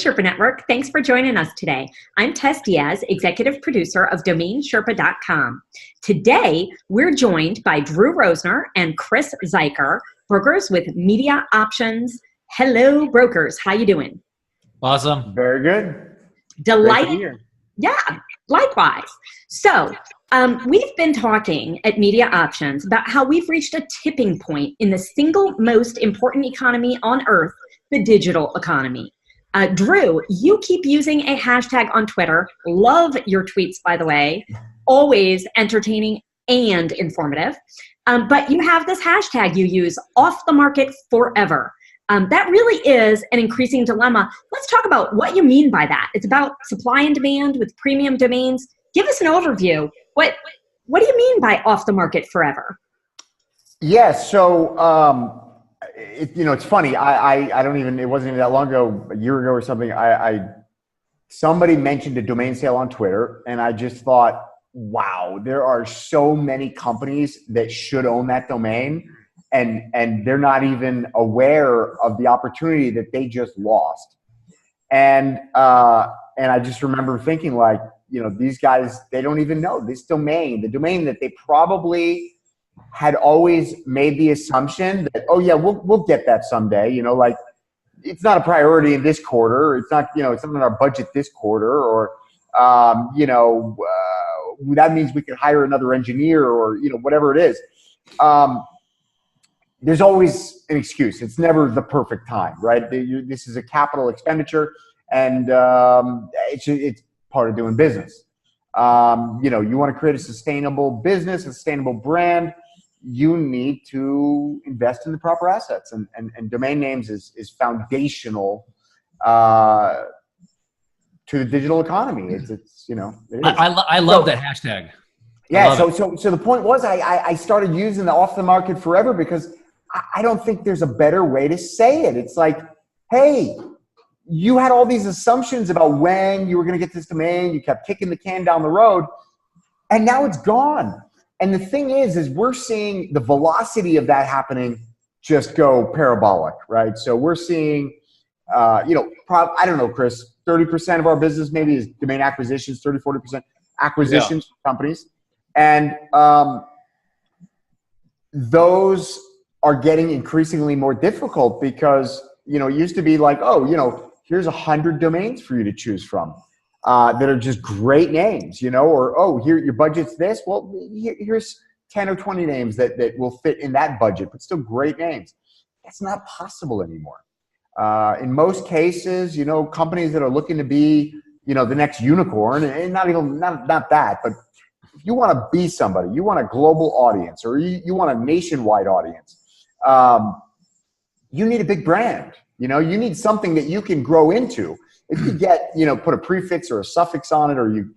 Sherpa Network. Thanks for joining us today. I'm Tess Diaz, executive producer of Domain Sherpa.com. Today, we're joined by Drew Rosener and Chris Zuiker, brokers with Media Options. Hello, brokers. How you doing? Awesome. Very good. Delighted. Yeah, likewise. So, we've been talking at Media Options about how we've reached a tipping point in the single most important economy on earth, the digital economy. Drew, you keep using a hashtag on Twitter. Love your tweets, by the way. Always entertaining and informative. But you have this hashtag you use, off the market forever. That really is an increasing dilemma. Let's talk about what you mean by that. It's about supply and demand with premium domains. Give us an overview. What do you mean by off the market forever? Yeah, so it's funny. I don't even. It wasn't even that long ago, a year ago or something. Somebody mentioned a domain sale on Twitter, and I just thought, wow, there are so many companies that should own that domain. And they're not even aware of the opportunity that they just lost. And I just remember thinking, like, these guys, they don't even know this domain, the domain that they probably had always made the assumption that, oh yeah, we'll get that someday. Like, it's not a priority in this quarter. It's not, it's not in our budget this quarter, or that means we can hire another engineer, or whatever it is. There's always an excuse. It's never the perfect time, right? This is a capital expenditure, and it's part of doing business. You want to create a sustainable business, a sustainable brand. You need to invest in the proper assets, and domain names is foundational to the digital economy. It is. I love that hashtag. Yeah. So the point was, I started using the off the market forever because I don't think there's a better way to say it. It's like, hey, you had all these assumptions about when you were going to get this domain. You kept kicking the can down the road, and now it's gone. And the thing is we're seeing the velocity of that happening just go parabolic, right? So we're seeing, I don't know, Chris, 30% of our business maybe is domain acquisitions, 30, 40% acquisitions from companies. And those are getting increasingly more difficult because, it used to be like, oh, here's 100 domains for you to choose from that are just great names, or, oh, here, your budget's this. Well, here's 10 or 20 names that will fit in that budget, but still great names. That's not possible anymore. In most cases, companies that are looking to be, the next unicorn, and not that, but if you want to be somebody, you want a global audience, or you want a nationwide audience, you need a big brand. You need something that you can grow into. If you get, put a prefix or a suffix on it, or you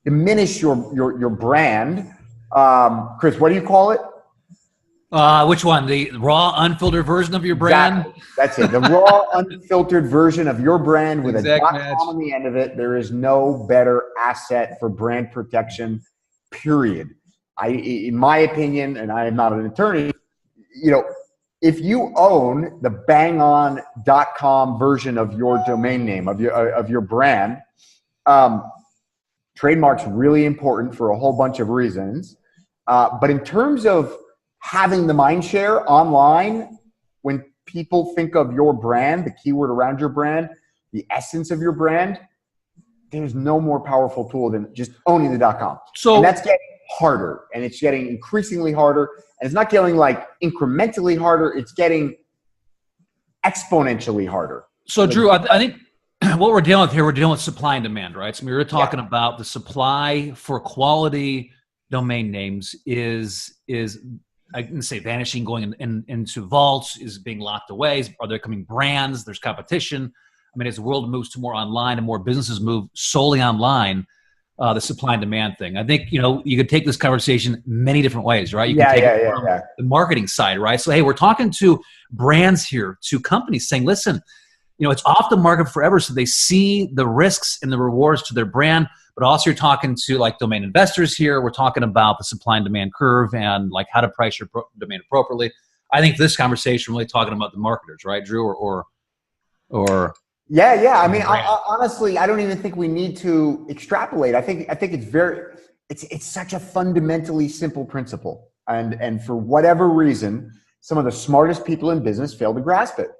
diminish your brand. Chris, what do you call it? Which one? The raw, unfiltered version of your brand? Exactly. That's it. The raw, unfiltered version of your brand with exact a match .com on the end of it. There is no better asset for brand protection, period. In my opinion, and I am not an attorney, if you own the bangon.com version of your domain name, of your brand, trademark's really important for a whole bunch of reasons. But in terms of having the mind share online, when people think of your brand, the keyword around your brand, the essence of your brand, there's no more powerful tool than just owning the .com. And that's getting harder, and it's getting increasingly harder, and it's not getting like incrementally harder, it's getting exponentially harder. So Drew, I think what we're dealing with here, we're dealing with supply and demand, right? So we were talking about the supply for quality domain names is I can say vanishing, going into vaults, is being locked away. Are there coming brands? There's competition. I mean, as the world moves to more online and more businesses move solely online, the supply and demand thing. I think, you could take this conversation many different ways, right? You can take it from the marketing side, right? So, hey, we're talking to brands here, to companies saying, listen, it's off the market forever. So they see the risks and the rewards to their brand, but also you're talking to like domain investors here. We're talking about the supply and demand curve and like how to price your domain appropriately. I think this conversation really talking about the marketers, right, Drew, or yeah. I mean, honestly, I don't even think we need to extrapolate. I think it's such a fundamentally simple principle, and for whatever reason, some of the smartest people in business fail to grasp it.